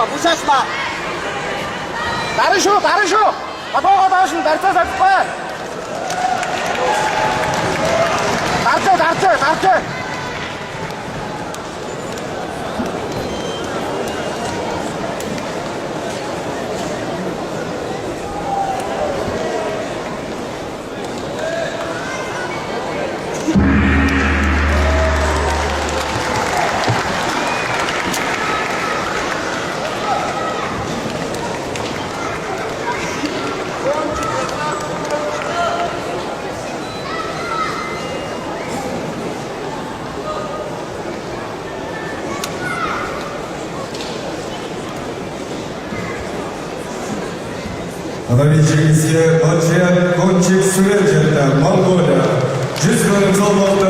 부셔지마. 다르쇼. 아빠가 다르쇼. 다르자. 다르자. Аналитические Баджиан Кончик Сурежета, Монголия. 100 салонда